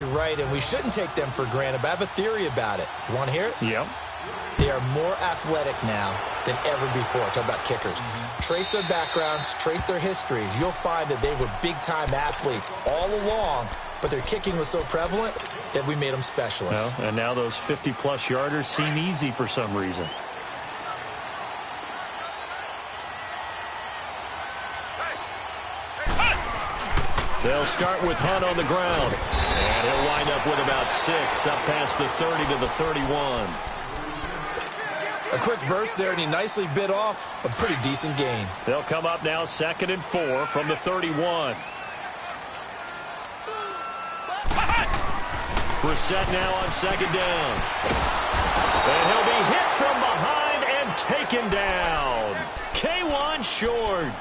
Right, and we shouldn't take them for granted, but I have a theory about it. You want to hear it? Yep. They are more athletic now than ever before. Talk about kickers. Trace their backgrounds, trace their histories. You'll find that they were big-time athletes all along, but their kicking was so prevalent that we made them specialists. Well, and now those 50-plus yarders seem easy for some reason. They'll start with Hunt on the ground. And he'll wind up with about 6, up past the 30 to the 31. A quick burst there, and he nicely bit off a pretty decent gain. They'll come up now 2nd and 4 from the 31. Brissett now on 2nd down. And he'll be hit from behind and taken down. K1 short.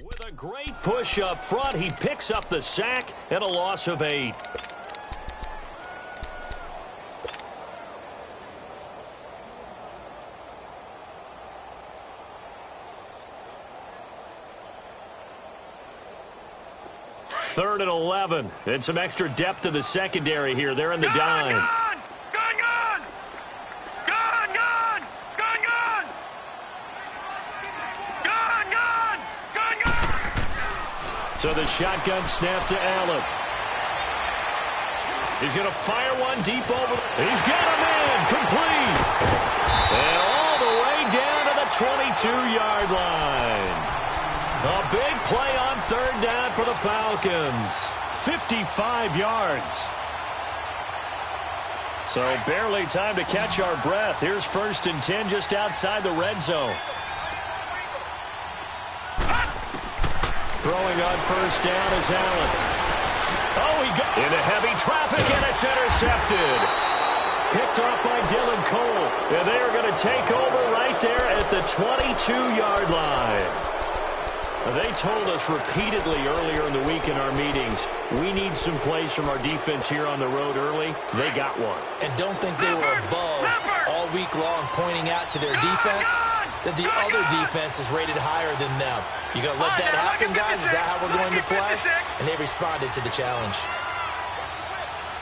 With a great push up front, he picks up the sack and a loss of 8. Third and 11. And some extra depth to the secondary here. They're in the dime. So the shotgun snap to Allen. He's going to fire one deep over. He's got him in. Complete. And all the way down to the 22-yard line. A big play on 3rd down for the Falcons. 55 yards. So barely time to catch our breath. Here's 1st and 10 just outside the red zone. Throwing on 1st down is Allen. Oh, he got into heavy traffic, and it's intercepted. Picked off by Dylan Cole. And they are going to take over right there at the 22-yard line. They told us repeatedly earlier in the week in our meetings, we need some plays from our defense here on the road early. They got one. And don't think they were above all week long pointing out to their defense that the other defense is rated higher than them. You going to let that happen, guys? Is that how we're going to play? And they responded to the challenge.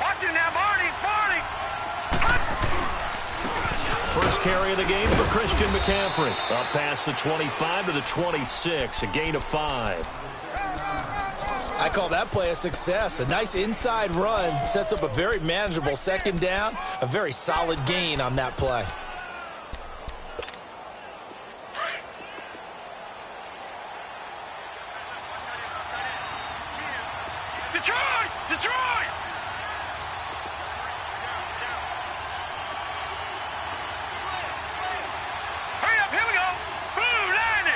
Watch it now, Barney. First carry of the game for Christian McCaffrey. Up past the 25 to the 26, a gain of 5. I call that play a success. A nice inside run sets up a very manageable 2nd down. A very solid gain on that play. Detroit! Hurry up, here we go. Blue 90.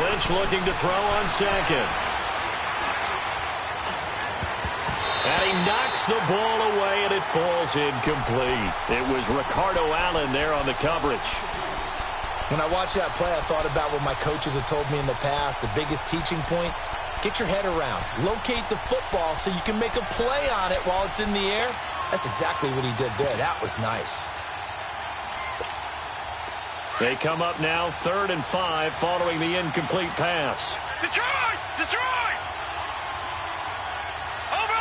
Lynch looking to throw on 2nd. And he knocks the ball away, and it falls incomplete. It was Ricardo Allen there on the coverage. When I watched that play, I thought about what my coaches had told me in the past. The biggest teaching point, get your head around. Locate the football so you can make a play on it while it's in the air. That's exactly what he did there. That was nice. They come up now 3rd and 5 following the incomplete pass. Detroit! Over!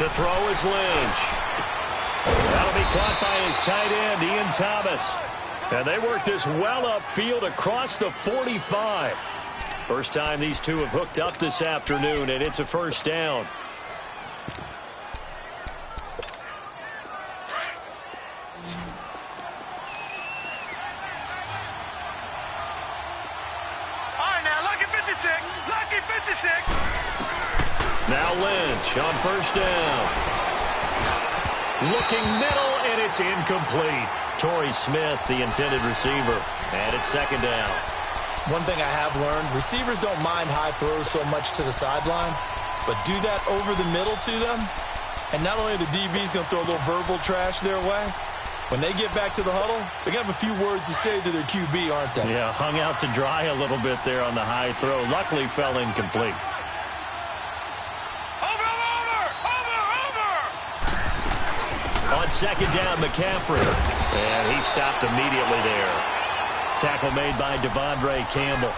To throw is Lynch. That'll be caught by his tight end, Ian Thomas. And they work this well upfield across the 45. First time these two have hooked up this afternoon, and it's a 1st down. All right, now, lucky 56. Now Lynch on 1st down. Looking middle, and it's incomplete. Torrey Smith, the intended receiver. And it's 2nd down. One thing I have learned, receivers don't mind high throws so much to the sideline, but do that over the middle to them, and not only are the DBs going to throw a little verbal trash their way, When they get back to the huddle, they have a few words to say to their QB, aren't they? Yeah, hung out to dry a little bit there on the high throw. Luckily fell incomplete. On second down, McCaffrey. And he stopped immediately there. Tackle made by Devondre Campbell.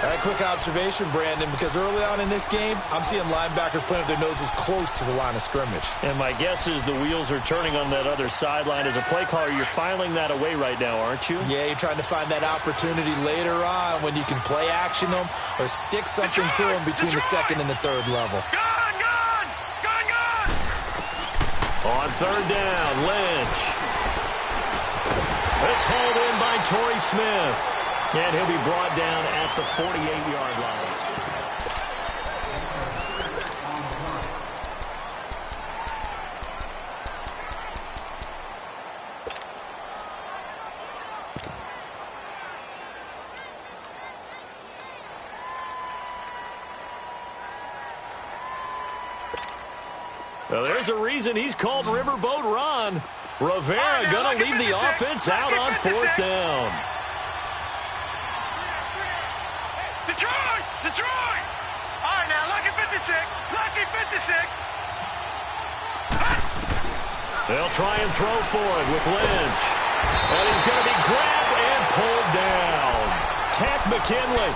A quick observation, Brandon, because early on in this game, I'm seeing linebackers playing with their noses close to the line of scrimmage. And my guess is the wheels are turning on that other sideline. As a play caller, you're filing that away right now, aren't you? Yeah, you're trying to find that opportunity later on when you can play action them or stick something to them between the second and the third level. On third down, Lynch. It's hauled in by Torrey Smith. And he'll be brought down at the 48-yard line. Well, there's a reason he's called Riverboat Ron. Rivera going to leave the offense out on fourth down. Detroit! All right, now, lucky 56. Lucky 56. They'll try and throw for it with Lynch. And he's going to be grabbed and pulled down. Takk McKinley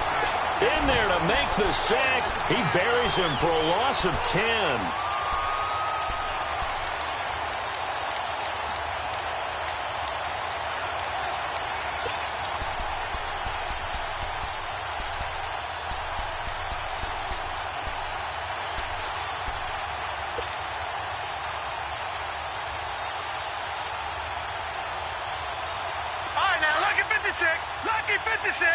in there to make the sack. He buries him for a loss of 10. Lucky 56.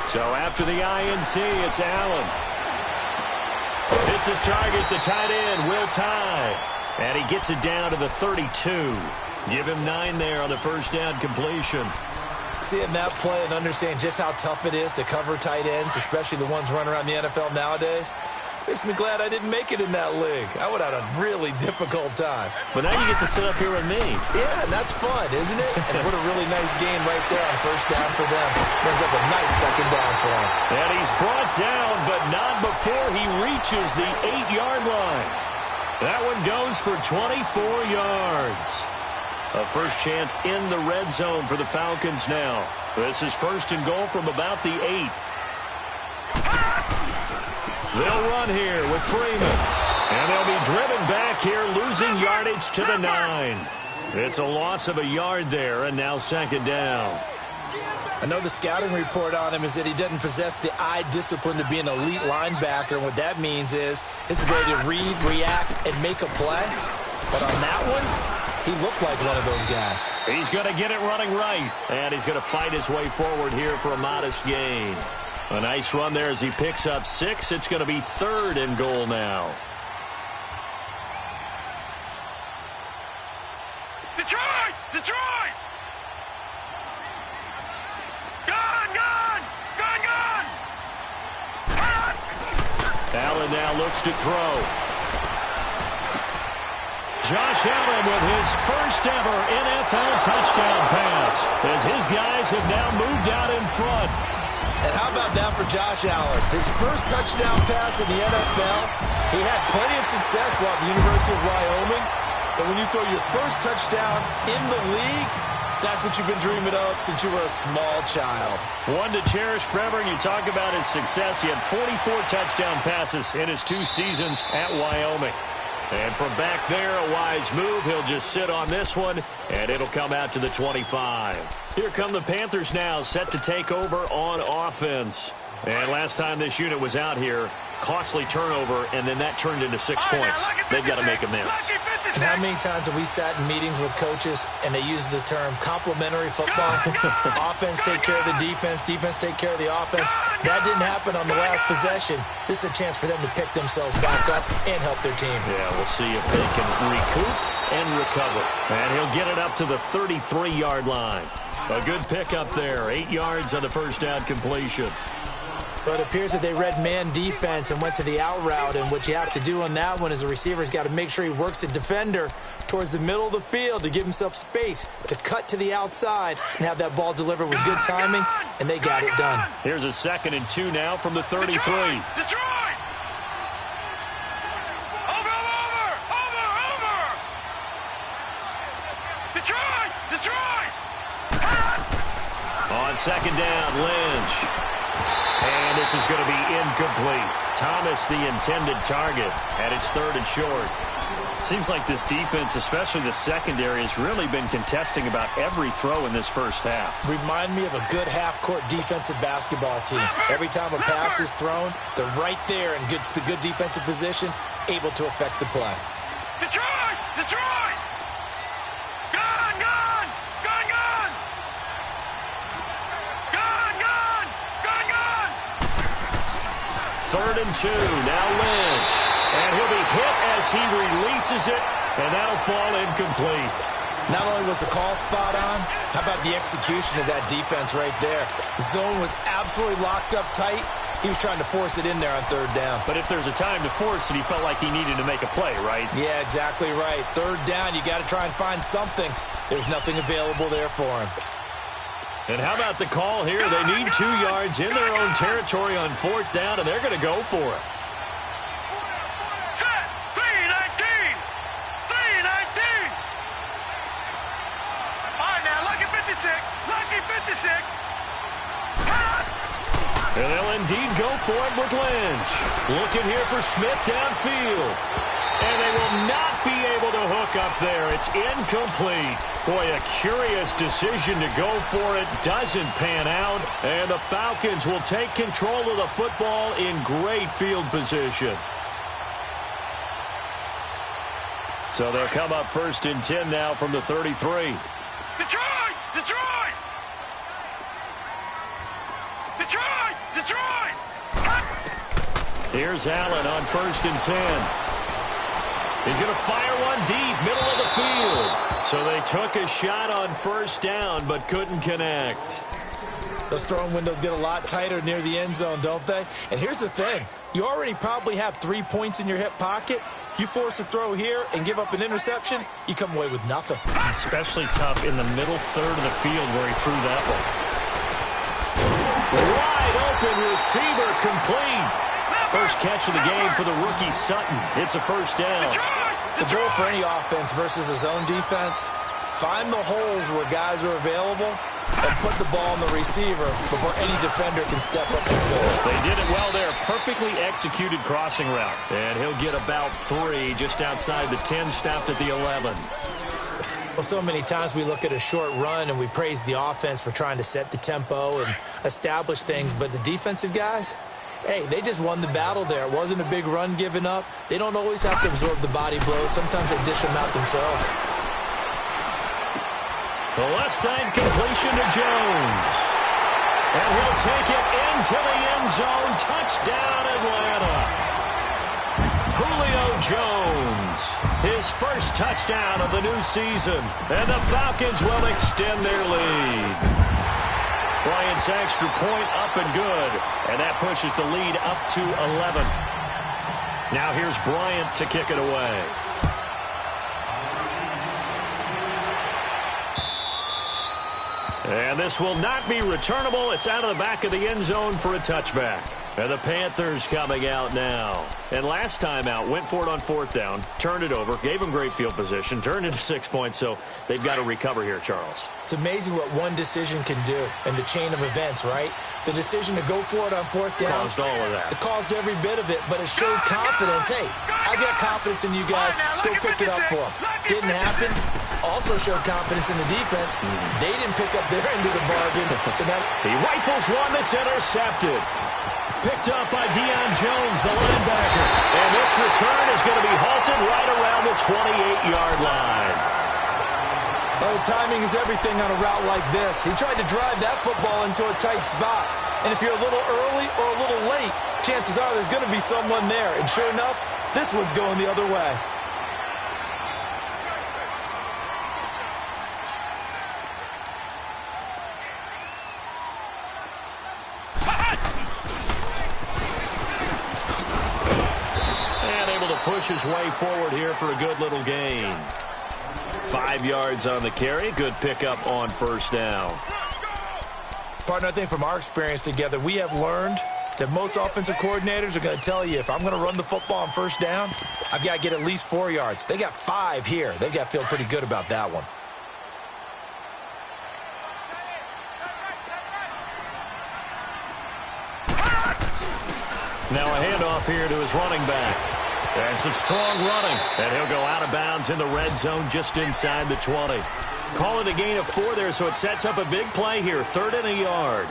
So after the INT, it's Allen. Hits his target, the tight end, Will Tye. And he gets it down to the 32. Give him 9 there on the first down completion. Seeing that play and understanding just how tough it is to cover tight ends, especially the ones running around the NFL nowadays, makes me glad I didn't make it in that league. I would have had a really difficult time. But now you get to sit up here with me. Yeah, and that's fun, isn't it? And what a really nice game right there on first down for them. Brings up a nice second down for him. And he's brought down, but not before he reaches the 8-yard line. That one goes for 24 yards. A first chance in the red zone for the Falcons now. This is first and goal from about the 8. They'll run here with Freeman. And they'll be driven back here, losing yardage to the 9. It's a loss of a yard there, and now second down. I know the scouting report on him is that he doesn't possess the eye discipline to be an elite linebacker. And what that means is his ability to read, react, and make a play. But on that one, he looked like one of those guys. He's going to get it running right. And he's going to fight his way forward here for a modest gain. A nice run there as he picks up 6. It's going to be third and goal now. Detroit! Detroit! Gone! Gone! Gone! Gone! Allen now looks to throw. Josh Allen with his first ever NFL touchdown pass as his guys have now moved out in front. And how about that for Josh Allen? His first touchdown pass in the NFL. He had plenty of success while at the University of Wyoming. But when you throw your first touchdown in the league, that's what you've been dreaming of since you were a small child. One to cherish forever, and you talk about his success. He had 44 touchdown passes in his 2 seasons at Wyoming. And from back there, a wise move. He'll just sit on this one, and it'll come out to the 25. Here come the Panthers now, set to take over on offense. And last time this unit was out here, costly turnover, and then that turned into 6 points. They've got to make amends. And how many times have we sat in meetings with coaches and they use the term complementary football? Offense take care of the defense, defense take care of the offense. That didn't happen on the last possession. This is a chance for them to pick themselves back up and help their team. Yeah, we'll see if they can recoup and recover. And he'll get it up to the 33-yard line. A good pickup there, 8 yards on the first down completion. Well, it appears that they read man defense and went to the out route, and what you have to do on that one is the receiver's got to make sure he works the defender towards the middle of the field to give himself space to cut to the outside and have that ball delivered with good timing, and they got it done. Here's a 2nd and 2 now from the 33. Detroit! Detroit! On 2nd down, Lynch. And this is going to be incomplete. Thomas, the intended target, and it's 3rd and short. Seems like this defense, especially the secondary, has really been contesting about every throw in this first half. Remind me of a good half-court defensive basketball team. Every time a pass is thrown, they're right there in good defensive position, able to affect the play. Detroit! Detroit! Gun! Gun! Gun! Gun! Gun! Gun! Gun! Gun! 3rd and 2, now Lynch. And he'll be hit as he releases it, and that'll fall incomplete. Not only was the call spot on, how about the execution of that defense right there? The zone was absolutely locked up tight. He was trying to force it in there on 3rd down. But if there's a time to force it, he felt like he needed to make a play, right? Yeah, exactly right. 3rd down, you got to try and find something. There's nothing available there for him. And how about the call here? They need 2 yards in their own territory on 4th down, and they're going to go for it. Set! 3-19! 3-19! All right, now, lucky 56. Lucky 56. And they'll indeed go for it with Lynch. Looking here for Smith downfield. And they will not be able to hook up there. It's incomplete. Boy, a curious decision to go for it. Doesn't pan out. And the Falcons will take control of the football in great field position. So they'll come up 1st and 10 now from the 33. Detroit! Detroit! Detroit! Detroit! Here's Allen on 1st and 10. He's going to fire one deep, middle of the field. So they took a shot on 1st down, but couldn't connect. Those throwing windows get a lot tighter near the end zone, don't they? And here's the thing. You already probably have 3 points in your hip pocket. You force a throw here and give up an interception, you come away with nothing. Especially tough in the middle 3rd of the field where he threw that one. Wide open receiver complete. First catch of the game for the rookie Sutton. It's a 1st down. The goal for any offense versus a zone defense, find the holes where guys are available and put the ball on the receiver before any defender can step up and fill it. They did it well there. Perfectly executed crossing route. And he'll get about 3 just outside the 10, stopped at the 11. Well, so many times we look at a short run and we praise the offense for trying to set the tempo and establish things, but the defensive guys, hey, they just won the battle there. It wasn't a big run given up. They don't always have to absorb the body blows. Sometimes they dish them out themselves. The left side completion to Jones. And he'll take it into the end zone. Touchdown, Atlanta. Julio Jones, his first touchdown of the new season. And the Falcons will extend their lead. Bryant's extra point up and good. And that pushes the lead up to 11. Now here's Bryant to kick it away. And this will not be returnable. It's out of the back of the end zone for a touchback. And the Panthers coming out now. And last time out, went for it on 4th down, turned it over, gave them great field position, turned into 6 points, so they've got to recover here, Charles. It's amazing what one decision can do in the chain of events, right? The decision to go for it on 4th down. Caused all of that. It caused every bit of it, but it showed confidence. Hey, I got confidence in you guys. Go pick it up for them. Didn't happen. Also showed confidence in the defense. They didn't pick up their end of the bargain. So now he rifles one that's intercepted. Picked up by Deion Jones, the linebacker. And this return is going to be halted right around the 28-yard line. Oh, timing is everything on a route like this. He tried to drive that football into a tight spot. And if you're a little early or a little late, chances are there's going to be someone there. And sure enough, this one's going the other way. push his way forward here for a good little gain. 5 yards on the carry. Good pickup on first down. Partner, I think from our experience together, we have learned that most offensive coordinators are going to tell you, if I'm going to run the football on first down, I've got to get at least 4 yards. They got 5 here. They've got to feel pretty good about that one. Now a handoff here to his running back. And some strong running. And he'll go out of bounds in the red zone just inside the 20. Call it a gain of 4 there, so it sets up a big play here. 3rd and a yard.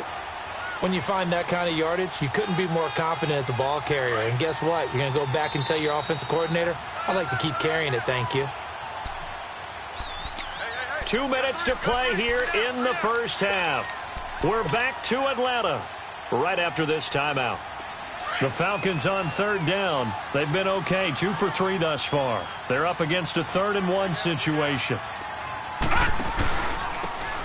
When you find that kind of yardage, you couldn't be more confident as a ball carrier. And guess what? You're going to go back and tell your offensive coordinator, I'd like to keep carrying it, thank you. 2 minutes to play here in the first half. We're back to Atlanta right after this timeout. The Falcons on 3rd down. They've been okay, 2 for 3 thus far. They're up against a 3rd and 1 situation.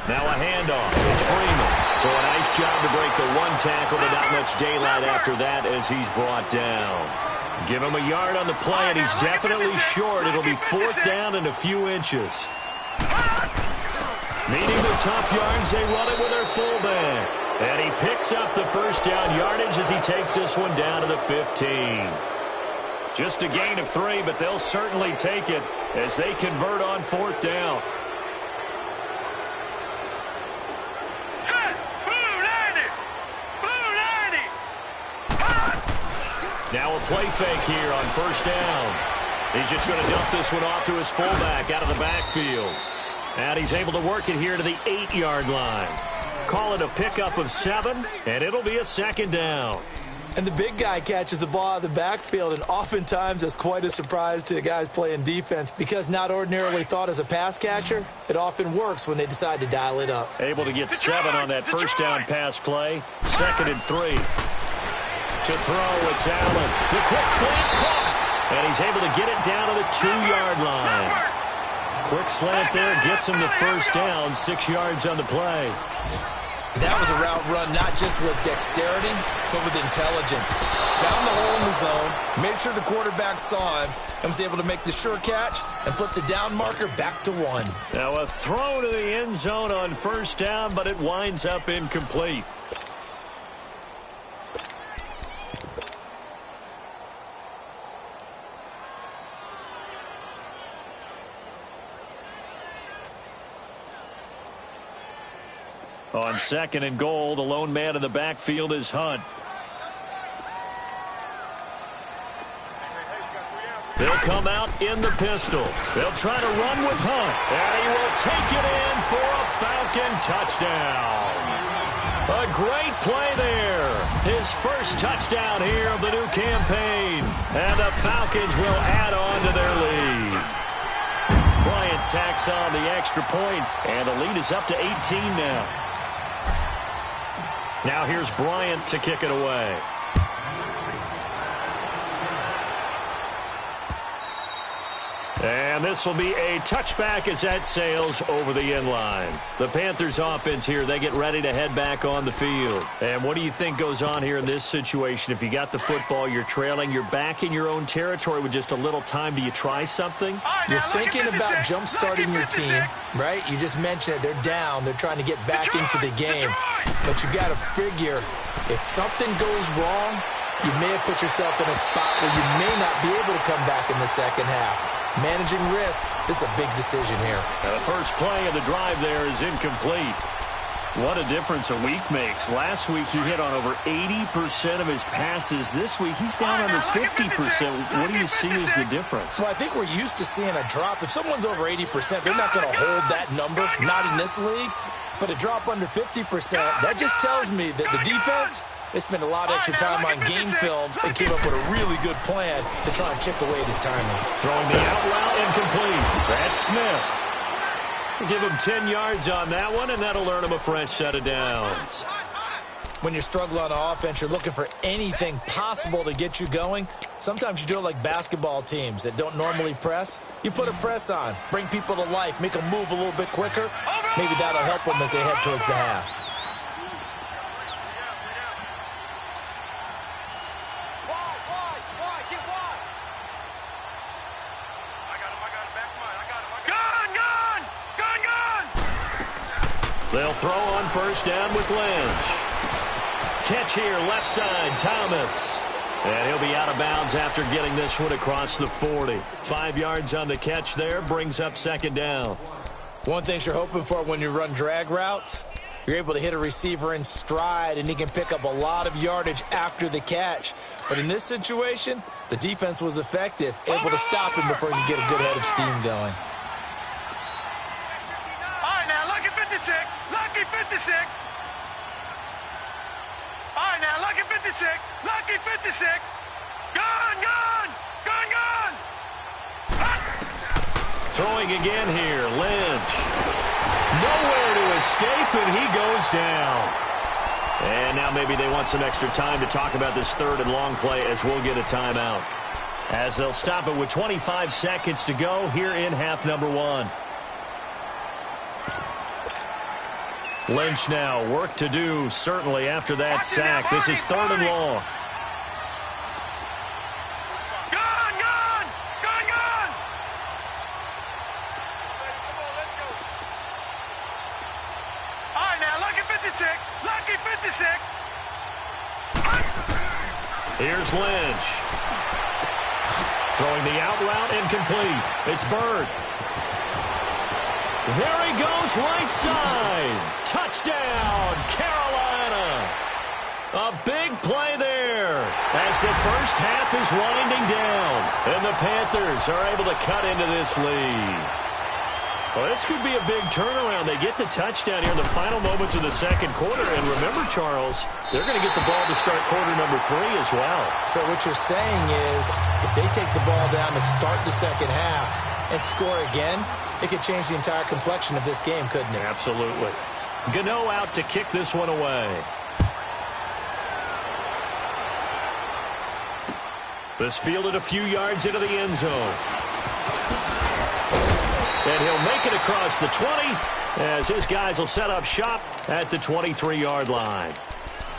Now a handoff. It's Freeman. So a nice job to break the 1 tackle, but not much daylight after that as he's brought down. Give him a yard on the play, and he's definitely short. It'll be 4th down and a few inches. Needing the tough yards, they run it with their fullback. And he picks up the first down yardage as he takes this one down to the 15. Just a gain of 3, but they'll certainly take it as they convert on 4th down. Now a play fake here on first down. He's just going to dump this one off to his fullback out of the backfield. And he's able to work it here to the 8-yard line. Call it a pickup of 7, and it'll be a 2nd down. And the big guy catches the ball out of the backfield, and oftentimes that's quite a surprise to the guys playing defense because not ordinarily thought as a pass catcher, it often works when they decide to dial it up. Able to get 7 on that first down pass play. 2nd and 3. To throw, it's Allen. The quick slant caught. And he's able to get it down to the 2-yard line. Quick slant there gets him the first down. 6 yards on the play. That was a route run not just with dexterity, but with intelligence. Found the hole in the zone, made sure the quarterback saw him, and was able to make the sure catch and flip the down marker back to 1. Now a throw to the end zone on first down, but it winds up incomplete. On 2nd and goal, the lone man in the backfield is Hunt. They'll come out in the pistol. They'll try to run with Hunt. And he will take it in for a Falcon touchdown. A great play there. His first touchdown here of the new campaign. And the Falcons will add on to their lead. Bryant tacks on the extra point, and the lead is up to 18 now. Now here's Bryant to kick it away. And this will be a touchback as that sails over the end line. The Panthers offense here, they get ready to head back on the field. And what do you think goes on here in this situation? If you got the football, you're trailing, you're back in your own territory with just a little time. Do you try something? You're thinking about jump-starting your team, right? You just mentioned it. They're down. They're trying to get back into the game. But you got to figure if something goes wrong, you may have put yourself in a spot where you may not be able to come back in the second half. Managing risk, this is a big decision here. Now the first play of the drive there is incomplete. What a difference a week makes. Last week he hit on over 80% of his passes. This week he's down under 50%. What do you see as the difference? Well, I think we're used to seeing a drop. If someone's over 80%, they're not going to hold that number, not in this league. But a drop under 50%, that just tells me that the defense, they spent a lot of extra time on game films and came up with a really good plan to try and chip away at his timing. Throwing the out route incomplete. That's Smith. We'll give him 10 yards on that one, and that'll earn him a fresh set of downs. When you're struggling on offense, you're looking for anything possible to get you going. Sometimes you do it like basketball teams that don't normally press. You put a press on, bring people to life, make them move a little bit quicker. Maybe that'll help them as they head towards the half. They'll throw on first down with Lynch. Catch here, left side, Thomas. And he'll be out of bounds after getting this one across the 40. 5 yards on the catch there, brings up second down. One thing you're hoping for when you run drag routes, you're able to hit a receiver in stride, and he can pick up a lot of yardage after the catch. But in this situation, the defense was effective, able to stop him before he could get a good head of steam going. All right, now, lucky 56. Lucky 56. All right, now, lucky 56. Lucky 56. Gone, gone. Gone, gone. Throwing again here, Lynch. Nowhere to escape, and he goes down. And now maybe they want some extra time to talk about this third and long play as we'll get a timeout. As they'll stop it with 25 seconds to go here in half number 1. Lynch now, work to do, certainly after that sack. This is third and long. Gone, gone. Gone, gone. All right, now, lucky 56. Lucky 56. Here's Lynch. Throwing the out route incomplete. It's Bird. There he goes, right side. Touchdown, Carolina. A big play there as the first half is winding down. And the Panthers are able to cut into this lead. Well, this could be a big turnaround. They get the touchdown here in the final moments of the second quarter. And remember, Charles, they're going to get the ball to start quarter number 3 as well. So what you're saying is if they take the ball down to start the second half and score again, it could change the entire complexion of this game, couldn't it? Absolutely. Gano out to kick this one away. This fielded a few yards into the end zone. And he'll make it across the 20 as his guys will set up shop at the 23-yard line.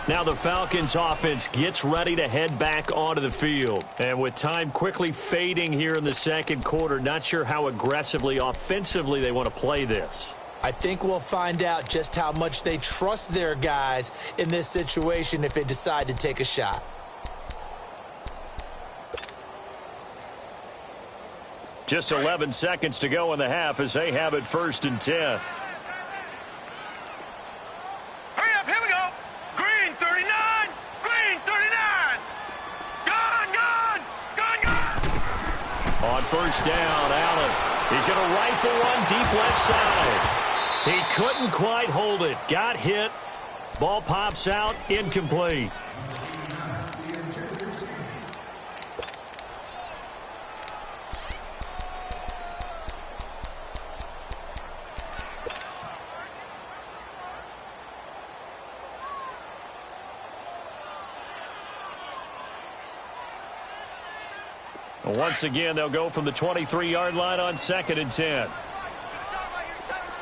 Now the Falcons offense gets ready to head back onto the field. And with time quickly fading here in the second quarter, not sure how aggressively, offensively they want to play this. I think we'll find out just how much they trust their guys in this situation if they decide to take a shot. Just 11 seconds to go in the half as they have it 1st and 10. Hurry up, here we go. Green 39. Green 39. Gone, gone. Gone, gone. On first down, Allen. He's going to rifle one deep left side. He couldn't quite hold it. Got hit. Ball pops out. Incomplete. Once again, they'll go from the 23-yard line on 2nd and 10.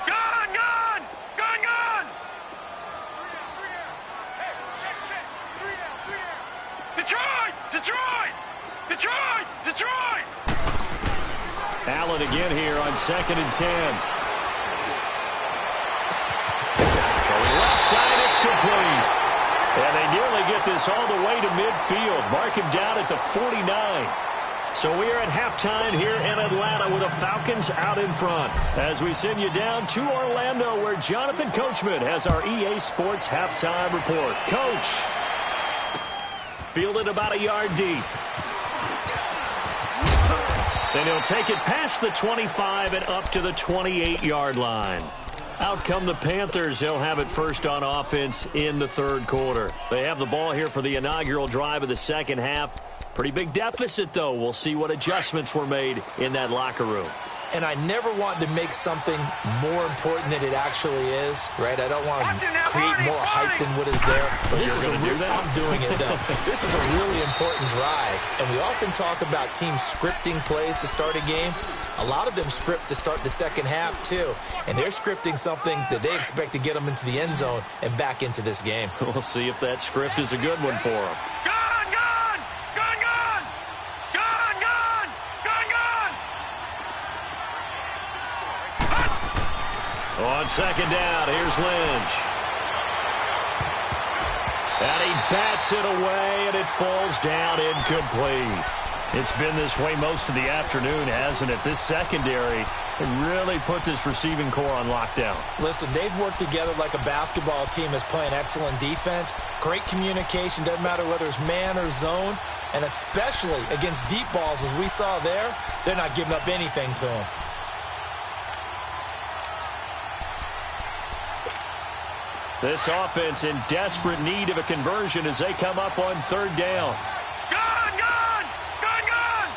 Gone, gone. Gone, gone. Detroit, Detroit. Detroit, Detroit. Allen again here on 2nd and 10. Throwing left side, it's complete. And they nearly get this all the way to midfield. Mark him down at the 49. So we are at halftime here in Atlanta with the Falcons out in front. As we send you down to Orlando where Jonathan Coachman has our EA Sports halftime report. Coach, fielded about a yard deep. Then he'll take it past the 25 and up to the 28-yard line. Out come the Panthers. They'll have it first on offense in the third quarter. They have the ball here for the inaugural drive of the second half. Pretty big deficit, though. We'll see what adjustments were made in that locker room. And I never want to make something more important than it actually is, right? I don't want to create more hype than what is there. But this is I'm doing it, though. This is a really important drive. And we often talk about teams scripting plays to start a game. A lot of them script to start the second half, too. And they're scripting something that they expect to get them into the end zone and back into this game. We'll see if that script is a good one for them. On On second down, here's Lynch. And he bats it away, and it falls down incomplete. It's been this way most of the afternoon, hasn't it? This secondary really put this receiving core on lockdown. Listen, they've worked together like a basketball team that's playing excellent defense. Great communication, doesn't matter whether it's man or zone. And especially against deep balls, as we saw there, they're not giving up anything to them. This offense in desperate need of a conversion as they come up on third down. Gone, gone! Gone, gone!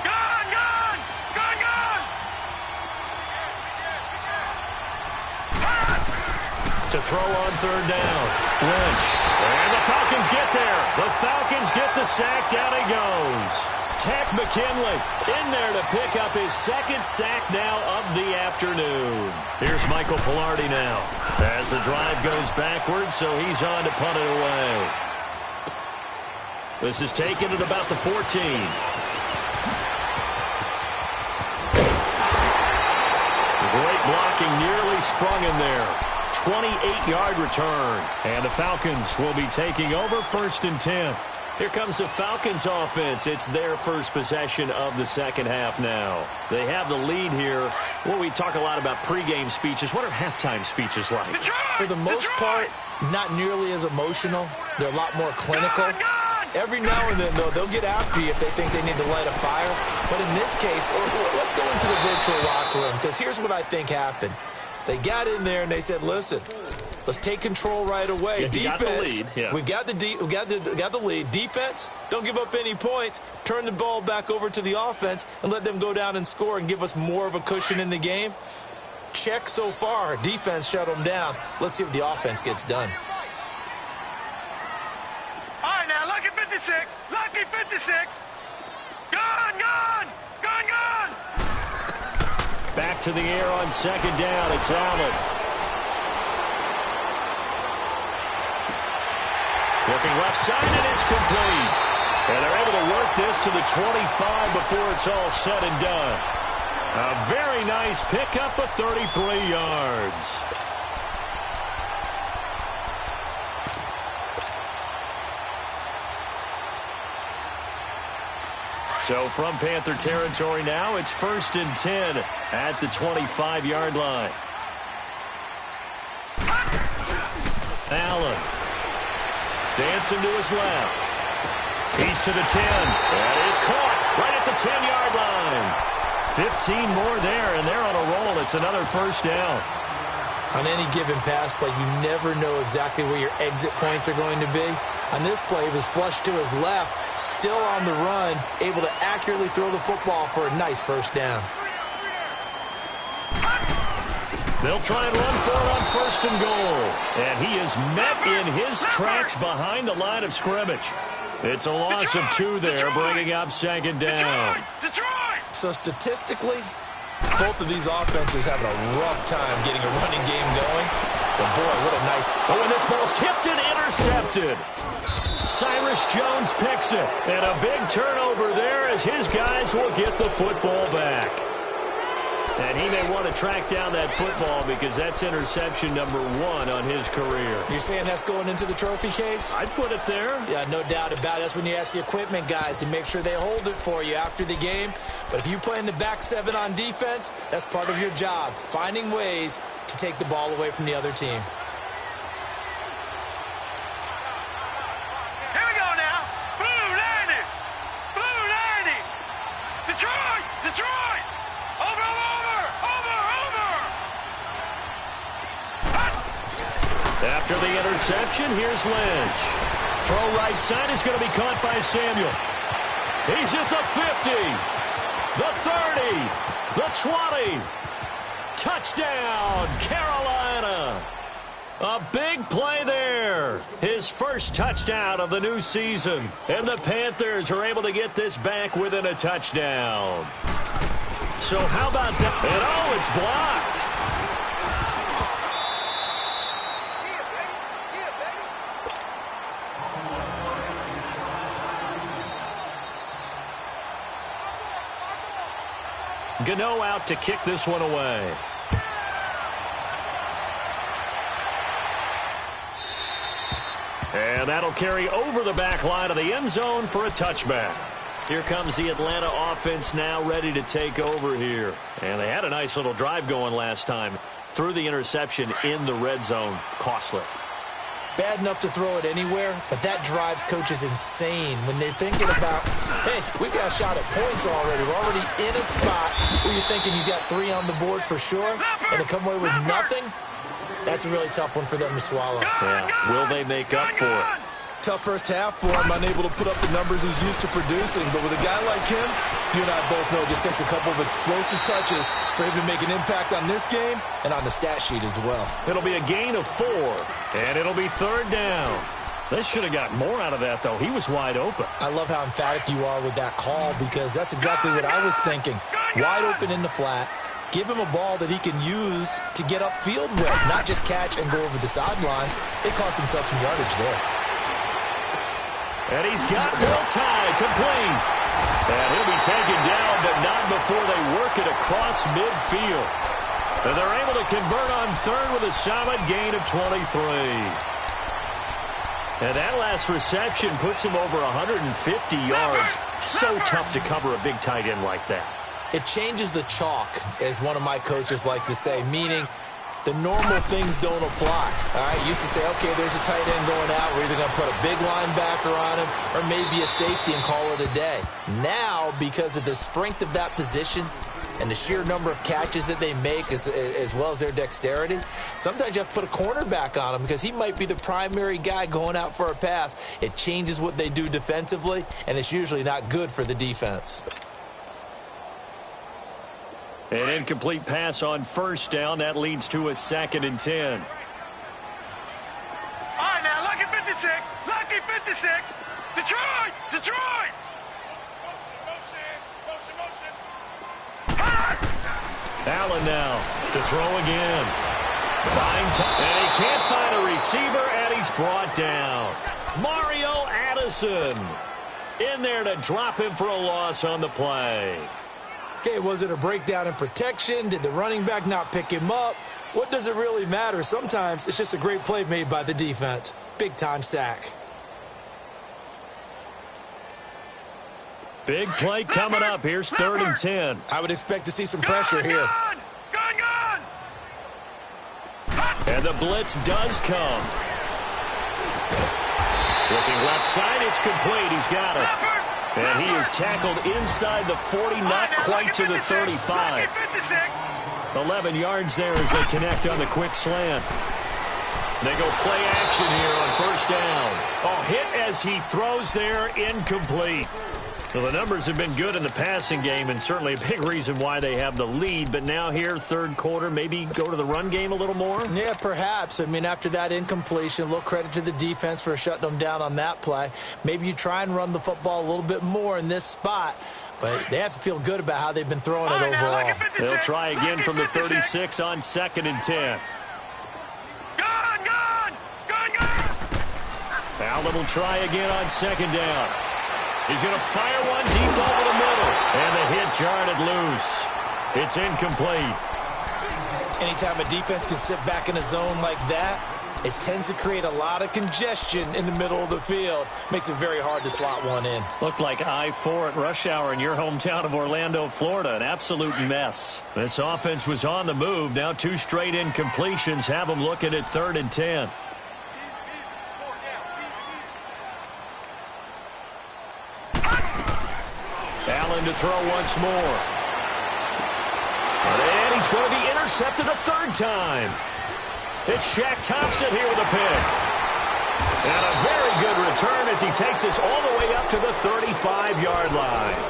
Gone, gone! Gone, gone! To throw on third down. Lynch. And the Falcons get there. The Falcons get the sack. Down he goes. Tech McKinley in there to pick up his second sack now of the afternoon. Here's Michael Pilardi now as the drive goes backwards, so he's on to punt it away. This is taken at about the 14. Great blocking, nearly sprung in there. 28-yard return, and the Falcons will be taking over 1st and 10. Here comes the Falcons offense. It's their first possession of the second half now. They have the lead here. Well, we talk a lot about pregame speeches. What are halftime speeches like? For the most part, not nearly as emotional. They're a lot more clinical. Every now and then, though, they'll get after you if they think they need to light a fire. But in this case, let's go into the virtual locker room, because here's what I think happened. They got in there and they said, listen, let's take control right away. Yeah, Defense, we've got the lead. Defense, don't give up any points. Turn the ball back over to the offense and let them go down and score and give us more of a cushion in the game. Check so far. Defense shut them down. Let's see if the offense gets done. All right, now, lucky 56. Lucky 56. Gone, gone! Gone, gone! Back to the air on second down. It's Allen. Looking left side, and it's complete. And they're able to work this to the 25 before it's all said and done. A very nice pickup of 33 yards. So from Panther territory now, it's 1st and 10 at the 25-yard line. Allen. Dancing to his left. He's to the 10. That is caught right at the 10-yard line. 15 more there, and they're on a roll. It's another first down. On any given pass play, you never know exactly where your exit points are going to be. On this play, he was flushed to his left, still on the run, able to accurately throw the football for a nice first down. They'll try and run for it on 1st and goal. And he is met in his tracks behind the line of scrimmage. It's a loss of 2 there, bringing up second down. Detroit! So statistically, both of these offenses having a rough time getting a running game going. But boy, what a nice... Oh, and this ball's tipped and intercepted. Cyrus Jones picks it. And a big turnover there as his guys will get the football back. And he may want to track down that football because that's interception number 1 on his career. You're saying that's going into the trophy case? I'd put it there. Yeah, no doubt about it. That's when you ask the equipment guys to make sure they hold it for you after the game. But if you play in the back 7 on defense, that's part of your job, finding ways to take the ball away from the other team. Here we go now. Blue 90. Blue 90. Detroit! Detroit! Over, over, over, over! After the interception, here's Lynch. Throw right side is going to be caught by Samuel. He's at the 50, the 30, the 20. Touchdown, Carolina. A big play there. His first touchdown of the new season. And the Panthers are able to get this back within a touchdown. So how about that? And oh, it's blocked. Gano out to kick this one away. And that'll carry over the back line of the end zone for a touchback. Here comes the Atlanta offense now ready to take over here. And they had a nice little drive going last time. Threw the interception in the red zone. Costly. Bad enough to throw it anywhere, but that drives coaches insane when they're thinking about, hey, we got a shot at points already. We're already in a spot where you're thinking you got 3 on the board for sure, and to come away with nothing, that's a really tough one for them to swallow. Yeah. Will they make up for it? Tough first half for him, unable to put up the numbers he's used to producing. But with a guy like him, you and I both know it just takes a couple of explosive touches for him to make an impact on this game and on the stat sheet as well. It'll be a gain of 4, and it'll be 3rd down. They should have got more out of that, though. He was wide open. I love how emphatic you are with that call because that's exactly what I was thinking. Wide open in the flat. Give him a ball that he can use to get upfield with, not just catch and go over the sideline. They cost themselves some yardage there. And he's got Will Tye complete. And he'll be taken down, but not before they work it across midfield. And they're able to convert on 3rd with a solid gain of 23. And that last reception puts him over 150 yards. So tough to cover a big tight end like that. It changes the chalk, as one of my coaches like to say, meaning the normal things don't apply. All right, used to say, okay, there's a tight end going out. We're either going to put a big linebacker on him or maybe a safety and call it a day. Now, because of the strength of that position and the sheer number of catches that they make as well as their dexterity, sometimes you have to put a cornerback on him because he might be the primary guy going out for a pass. It changes what they do defensively, and it's usually not good for the defense. An incomplete pass on 1st down. That leads to a 2nd and 10. All right, now, lucky 56. Lucky 56. Detroit! Detroit! Motion. Allen now to throw again. Finds, and he can't find a receiver, and he's brought down. Mario Addison in there to drop him for a loss on the play. Okay, was it a breakdown in protection? Did the running back not pick him up? What does it really matter? Sometimes it's just a great play made by the defense. Big-time sack. Big play coming up. Here's 3rd and 10. I would expect to see some pressure here. Gun! And the blitz does come. Looking left side, it's complete. He's got it. And he is tackled inside the 40, not quite to the 35. 11 yards there as they connect on the quick slant. They go play action here on 1st down. Oh, hit as he throws there, incomplete. Well, the numbers have been good in the passing game and certainly a big reason why they have the lead. But now here, 3rd quarter, maybe go to the run game a little more? Yeah, perhaps. I mean, after that incompletion, a little credit to the defense for shutting them down on that play. Maybe you try and run the football a little bit more in this spot. But they have to feel good about how they've been throwing it overall. They'll try again from the 36 on 2nd and 10. Gun! Allen will try again on 2nd down. He's going to fire one deep over the middle. And the hit jarred it loose. It's incomplete. Anytime a defense can sit back in a zone like that, it tends to create a lot of congestion in the middle of the field. Makes it very hard to slot one in. Looked like I-4 at rush hour in your hometown of Orlando, Florida. An absolute mess. This offense was on the move. Now 2 straight incompletions have them looking at 3rd and 10. Allen to throw once more. And he's going to be intercepted a 3rd time. It's Shaq Thompson here with a pick. And a very good return as he takes us all the way up to the 35-yard line.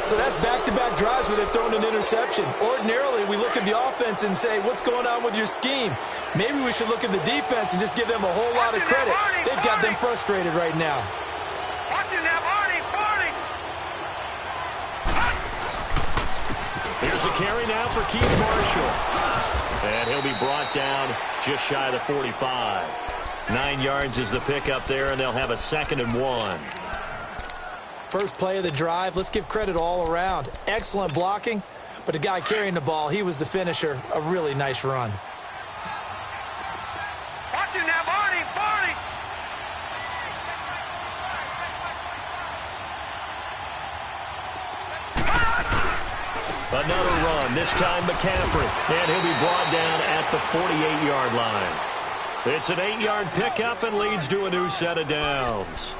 So that's back-to-back drives where they've thrown an interception. Ordinarily, we look at the offense and say, what's going on with your scheme? Maybe we should look at the defense and just give them a whole lot of credit. They've got them frustrated right now. Watching that, Barney! Here's a carry now for Keith Marshall. And he'll be brought down just shy of the 45. 9 yards is the pickup there, and they'll have a 2nd and 1. First play of the drive, let's give credit all around. Excellent blocking, but the guy carrying the ball, he was the finisher. A really nice run. Watch it now, Barney! Barney! Another run, this time McCaffrey, and he'll be brought down at the 48-yard line. It's an 8-yard pickup and leads to a new set of downs.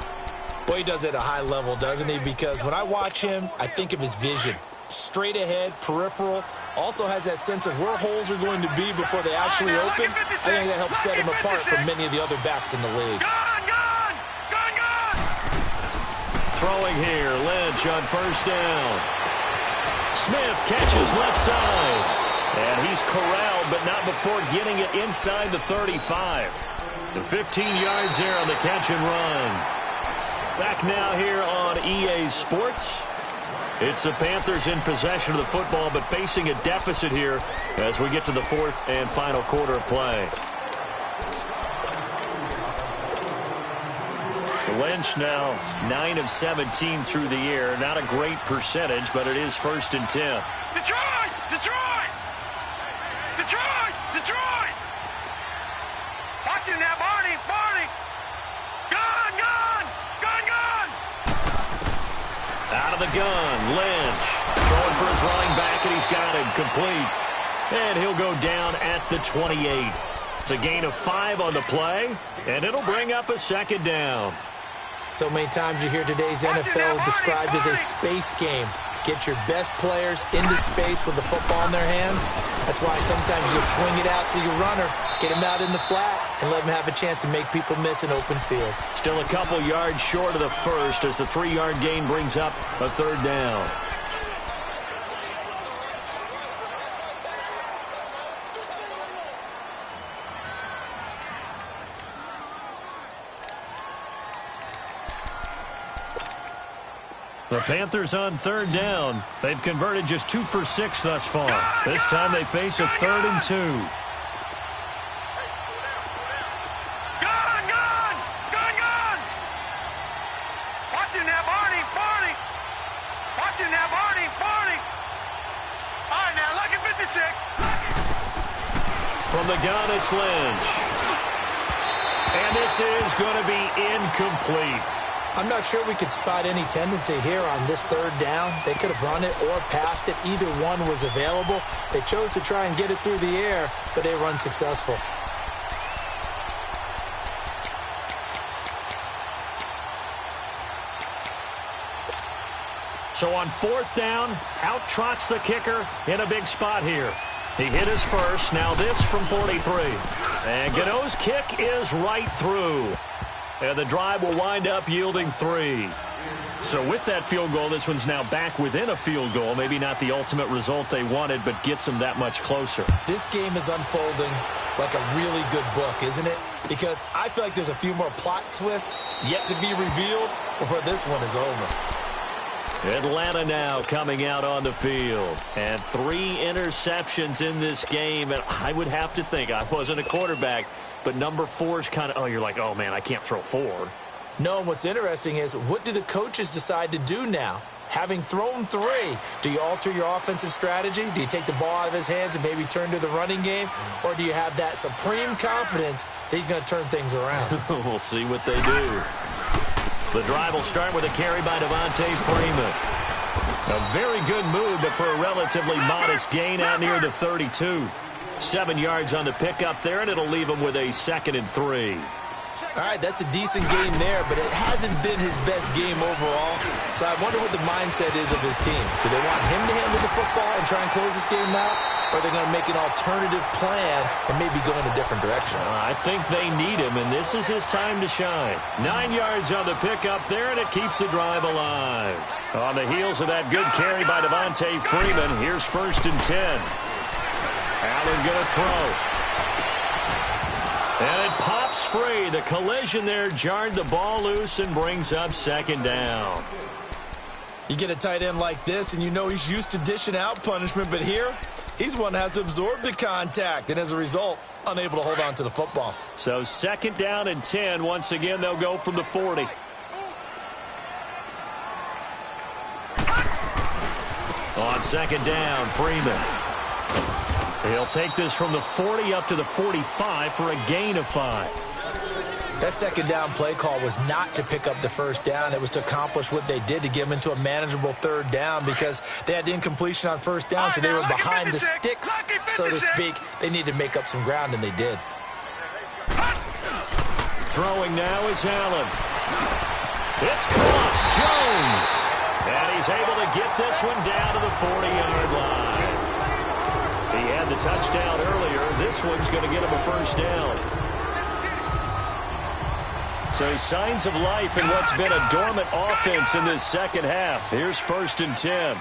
Boy, he does it at a high level, doesn't he? Because when I watch him, I think of his vision. Straight ahead, peripheral, also has that sense of where holes are going to be before they actually open. I think that helps set him apart from many of the other backs in the league. Gone! Throwing here, Lynch on first down. Smith catches left side. And he's corralled, but not before getting it inside the 35. The 15 yards there on the catch and run. Back now here on EA Sports. It's the Panthers in possession of the football, but facing a deficit here as we get to the fourth and final quarter of play. Lynch now 9 of 17 through the air. Not a great percentage, but it is 1st and 10. Detroit! Detroit! Detroit! Detroit! Watch him now, Barney! Barney! Gone! Out of the gun, Lynch throwing for his running back, and he's got him complete. And he'll go down at the 28. It's a gain of 5 on the play, and it'll bring up a second down. So many times you hear today's NFL described as a space game. Get your best players into space with the football in their hands. That's why sometimes you'll swing it out to your runner, get him out in the flat, and let him have a chance to make people miss an open field. Still a couple yards short of the first as the 3-yard gain brings up a third down. The Panthers on third down. They've converted just 2 for 6 thus far. This time they face a 3rd and 2. Gone! Watch him now, Barney! Barney! Watch him now, Barney! Barney! All right, now, look at 56. From the gun, it's Lynch. And this is going to be incomplete. I'm not sure we could spot any tendency here on this third down. They could have run it or passed it. Either one was available. They chose to try and get it through the air, but they were unsuccessful. So on 4th down, out trots the kicker in a big spot here. He hit his first. Now this from 43. And Gano's kick is right through. And the drive will wind up yielding 3. So with that field goal, this one's now back within a field goal. Maybe not the ultimate result they wanted, but gets them that much closer. This game is unfolding like a really good book, isn't it? Because I feel like there's a few more plot twists yet to be revealed before this one is over. Atlanta now coming out on the field. And 3 interceptions in this game. And I would have to think, I wasn't a quarterback, but number 4 is kind of, oh, you're like, oh, man, I can't throw 4. No, what's interesting is, what do the coaches decide to do now? Having thrown 3, do you alter your offensive strategy? Do you take the ball out of his hands and maybe turn to the running game? Or do you have that supreme confidence that he's going to turn things around? We'll see what they do. The drive will start with a carry by Devontae Freeman. A very good move, but for a relatively modest gain out near the 32. 7 yards on the pickup there, and it'll leave him with a 2nd and 3. All right, that's a decent game there, but it hasn't been his best game overall. So I wonder what the mindset is of his team. Do they want him to handle the football and try and close this game out? Or are they going to make an alternative plan and maybe go in a different direction? I think they need him, and this is his time to shine. 9 yards on the pickup there, and it keeps the drive alive. On the heels of that good carry by Devontae Freeman, here's 1st and 10. Allen going to throw. And it pops free. The collision there jarred the ball loose and brings up 2nd down. You get a tight end like this, and you know he's used to dishing out punishment, but here, he's one that has to absorb the contact, and as a result, unable to hold on to the football. So 2nd down and 10. Once again, they'll go from the 40. On second down, Freeman. He'll take this from the 40 up to the 45 for a gain of 5. That second down play call was not to pick up the first down. It was to accomplish what they did, to get them into a manageable third down, because they had incompletion on first down, so they were behind the sticks, so to speak. They needed to make up some ground, and they did. Throwing now is Allen. It's caught. Jones. And he's able to get this one down to the 40-yard line. He had the touchdown earlier. This one's going to get him a first down. So signs of life in what's been a dormant offense in this second half. Here's 1st and 10.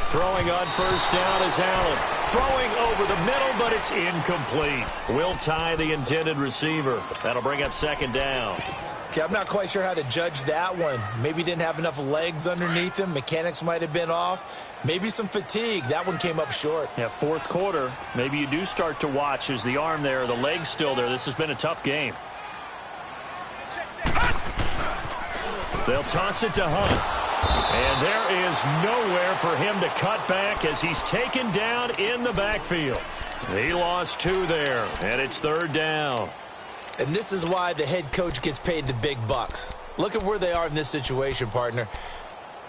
Throwing on first down is Allen. Throwing over the middle, but it's incomplete. Will tie the intended receiver. That'll bring up second down. Okay, I'm not quite sure how to judge that one. Maybe didn't have enough legs underneath him. Mechanics might have been off. Maybe some fatigue. That one came up short. Yeah, fourth quarter. Maybe you do start to watch. Is the arm there, the leg's still there? This has been a tough game. They'll toss it to Hunt. And there is nowhere for him to cut back as he's taken down in the backfield. He lost 2 there, and it's 3rd down. And this is why the head coach gets paid the big bucks. Look at where they are in this situation, partner.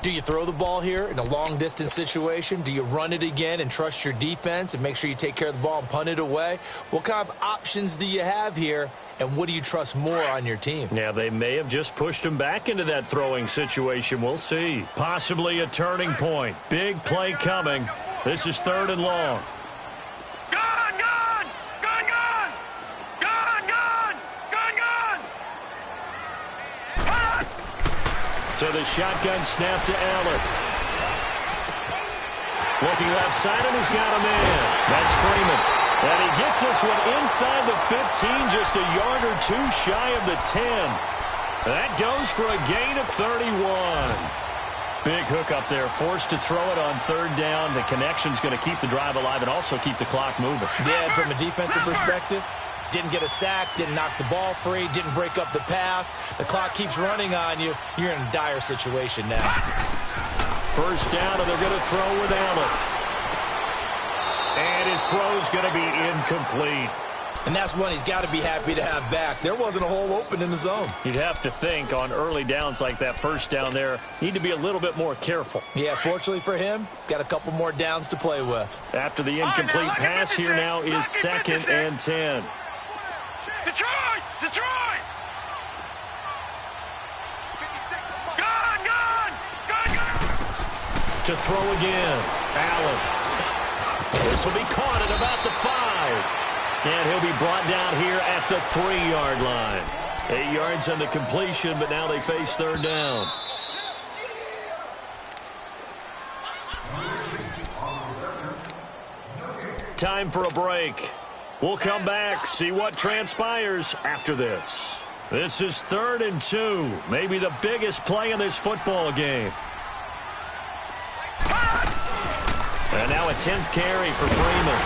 Do you throw the ball here in a long-distance situation? Do you run it again and trust your defense and make sure you take care of the ball and punt it away? What kind of options do you have here, and what do you trust more on your team? Yeah, they may have just pushed him back into that throwing situation. We'll see. Possibly a turning point. Big play coming. This is 3rd and long. Gone, gone! Gone, gone! Gone, gone! Gone, gone! Hot! So the shotgun snap to Allen. Looking left side, and he's got a man. That's Freeman. And he gets this one inside the 15, just a yard or 2 shy of the 10. That goes for a gain of 31. Big hook up there, forced to throw it on 3rd down. The connection's going to keep the drive alive and also keep the clock moving. Yeah, from a defensive perspective, didn't get a sack, didn't knock the ball free, didn't break up the pass. The clock keeps running on you. You're in a dire situation now. First down, and they're going to throw with Allen. And his throw's going to be incomplete. And that's one he's got to be happy to have back. There wasn't a hole open in the zone. You'd have to think on early downs like that first down there, need to be a little bit more careful. Yeah, fortunately for him, got a couple more downs to play with. After the incomplete pass, here now is 2nd and 10. Detroit! Detroit! Gone, gone! Gone, gone! To throw again, Allen. This will be caught at about the 5. And he'll be brought down here at the 3-yard line. 8 yards on the completion, but now they face 3rd down. Time for a break. We'll come back, see what transpires after this. This is 3rd and 2, maybe the biggest play in this football game. And now a 10th carry for Freeman.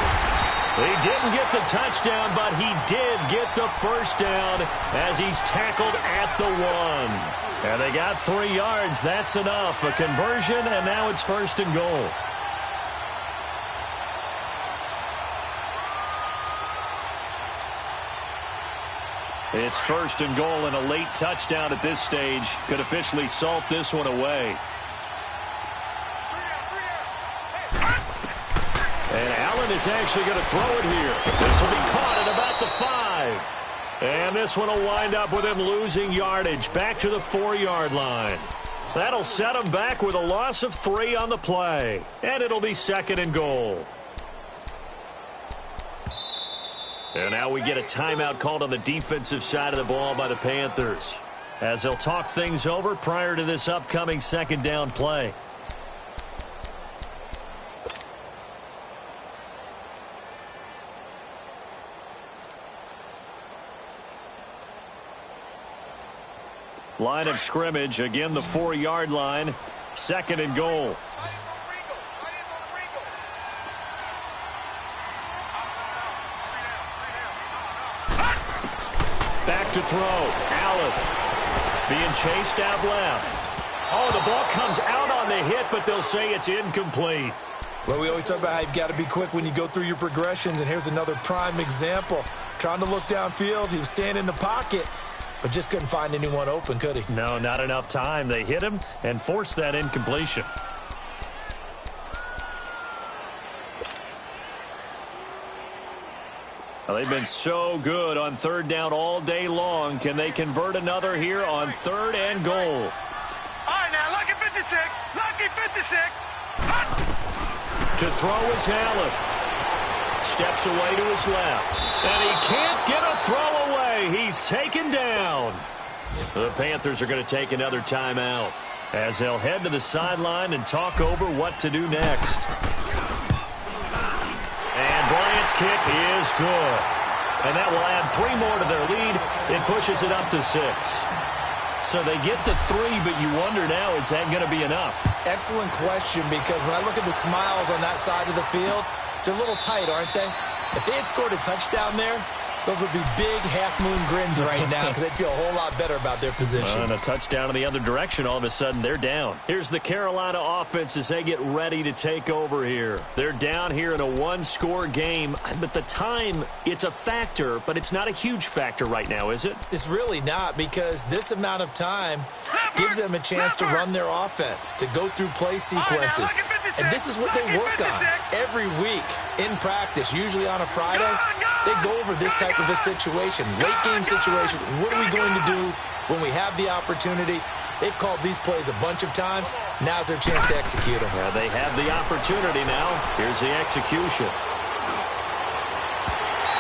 He didn't get the touchdown, but he did get the first down as he's tackled at the 1. And they got 3 yards. That's enough. A conversion, and now it's 1st and goal. It's 1st and goal, and a late touchdown at this stage could officially salt this one away. And Allen is actually going to throw it here. This will be caught at about the 5. And this one will wind up with him losing yardage back to the 4-yard line. That'll set him back with a loss of 3 on the play. And it'll be 2nd and goal. And now we get a timeout called on the defensive side of the ball by the Panthers, as they'll talk things over prior to this upcoming 2nd down play. Line of scrimmage, again the 4-yard line, 2nd and goal. Back to throw, Allen being chased out left. Oh, the ball comes out on the hit, but they'll say it's incomplete. Well, we always talk about how you've got to be quick when you go through your progressions, and here's another prime example. Trying to look downfield, he was standing in the pocket, but just couldn't find anyone open, could he? No, not enough time. They hit him and forced that incompletion. Well, they've been so good on third down all day long. Can they convert another here on third and goal? All right, now, lucky 56. Lucky 56. To throw is Allen. Steps away to his left. And he can't get a throw away. He's taken down. The Panthers are going to take another timeout as they'll head to the sideline and talk over what to do next. And Bryant's kick is good. And that will add 3 more to their lead. It pushes it up to 6. So they get the 3, but you wonder now, is that going to be enough? Excellent question, because when I look at the smiles on that side of the field, they're a little tight, aren't they? If they had scored a touchdown there, those would be big half-moon grins right now because they'd feel a whole lot better about their position. And a touchdown in the other direction, all of a sudden they're down. Here's the Carolina offense as they get ready to take over here. They're down here in a 1-score game, but the time, it's a factor, but it's not a huge factor right now, is it? It's really not, because this amount of time gives them a chance to run their offense, to go through play sequences. And this is what they work on every week in practice, usually on a Friday. They go over this type of a situation, late game situation. What are we going to do when we have the opportunity? They've called these plays a bunch of times. Now's their chance to execute them. Yeah, they have the opportunity now. Here's the execution.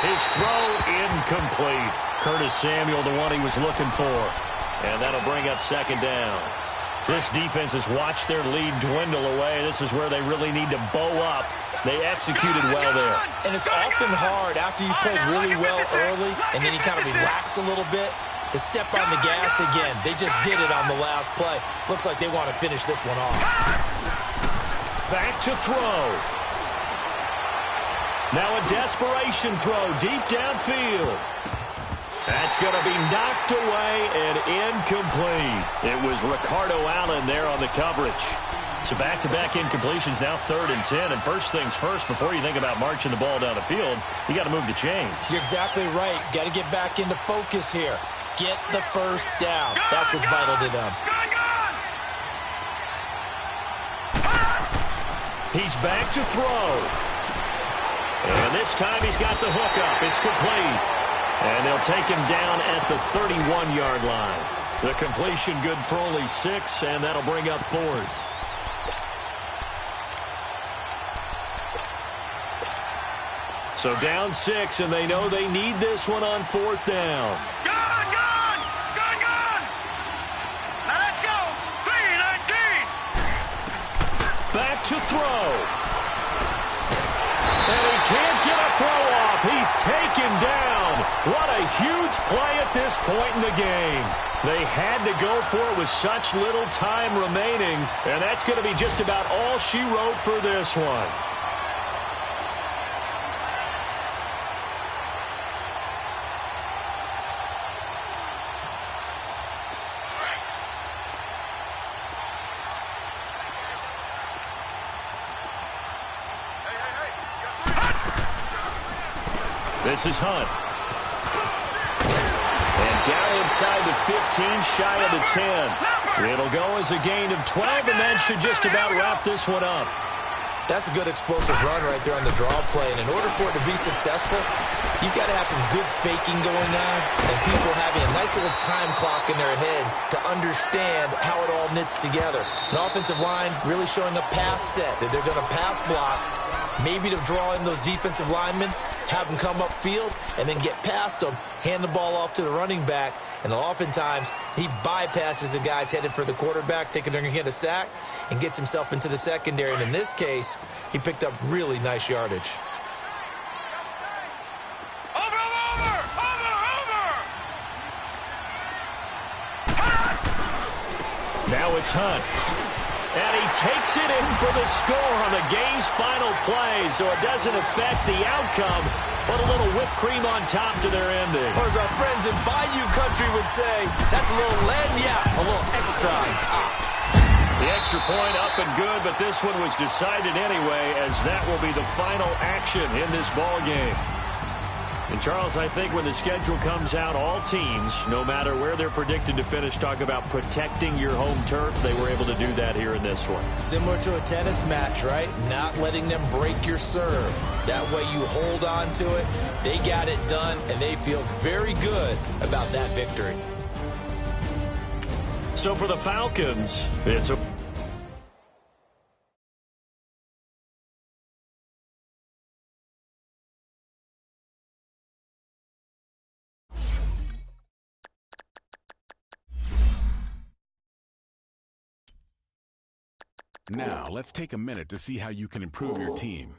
His throw incomplete. Curtis Samuel, the one he was looking for. And that'll bring up second down. This defense has watched their lead dwindle away. This is where they really need to bow up. They executed well there. And it's often hard after you've played really well early and then you kind of relax a little bit to step on the gas again. They just did it on the last play. Looks like they want to finish this one off. Back to throw. Now a desperation throw deep downfield. That's going to be knocked away and incomplete. It was Ricardo Allen there on the coverage. So back-to-back incompletions, now 3rd and 10. And first things first, before you think about marching the ball down the field, you got to move the chains. You're exactly right. Got to get back into focus here. Get the first down. That's what's vital to them. He's back to throw. And this time he's got the hook up. It's complete. And they'll take him down at the 31-yard line. The completion good for only 6, and that'll bring up 4th. So down 6, and they know they need this one on 4th down. Gone! Now let's go! 3-19! Back to throw. And he can't get a throw off. He's taken down. What a huge play at this point in the game. They had to go for it with such little time remaining, and that's going to be just about all she wrote for this one. This is Hunt. And down inside the 15, shy of the 10. It'll go as a gain of 12, and that should just about wrap this one up. That's a good explosive run right there on the draw play. And in order for it to be successful, you've got to have some good faking going on and people having a nice little time clock in their head to understand how it all knits together. An offensive line really showing a pass set that they're going to pass block, maybe to draw in those defensive linemen, have them come upfield, and then get past them, hand the ball off to the running back, and oftentimes he bypasses the guys headed for the quarterback, thinking they're going to get a sack, and gets himself into the secondary. And in this case, he picked up really nice yardage. Over! Now it's Hunt. And he takes it in for the score on the game's final play, so it doesn't affect the outcome, but a little whipped cream on top to their ending. Or as our friends in Bayou Country would say, that's a little lagniappe, a little extra on top. The extra point up and good, but this one was decided anyway, as that will be the final action in this ball game. And, Charles, I think when the schedule comes out, all teams, no matter where they're predicted to finish, talk about protecting your home turf. They were able to do that here in this one. Similar to a tennis match, right? Not letting them break your serve. That way you hold on to it. They got it done, and they feel very good about that victory. So for the Falcons, it's a... Now, let's take a minute to see how you can improve your team.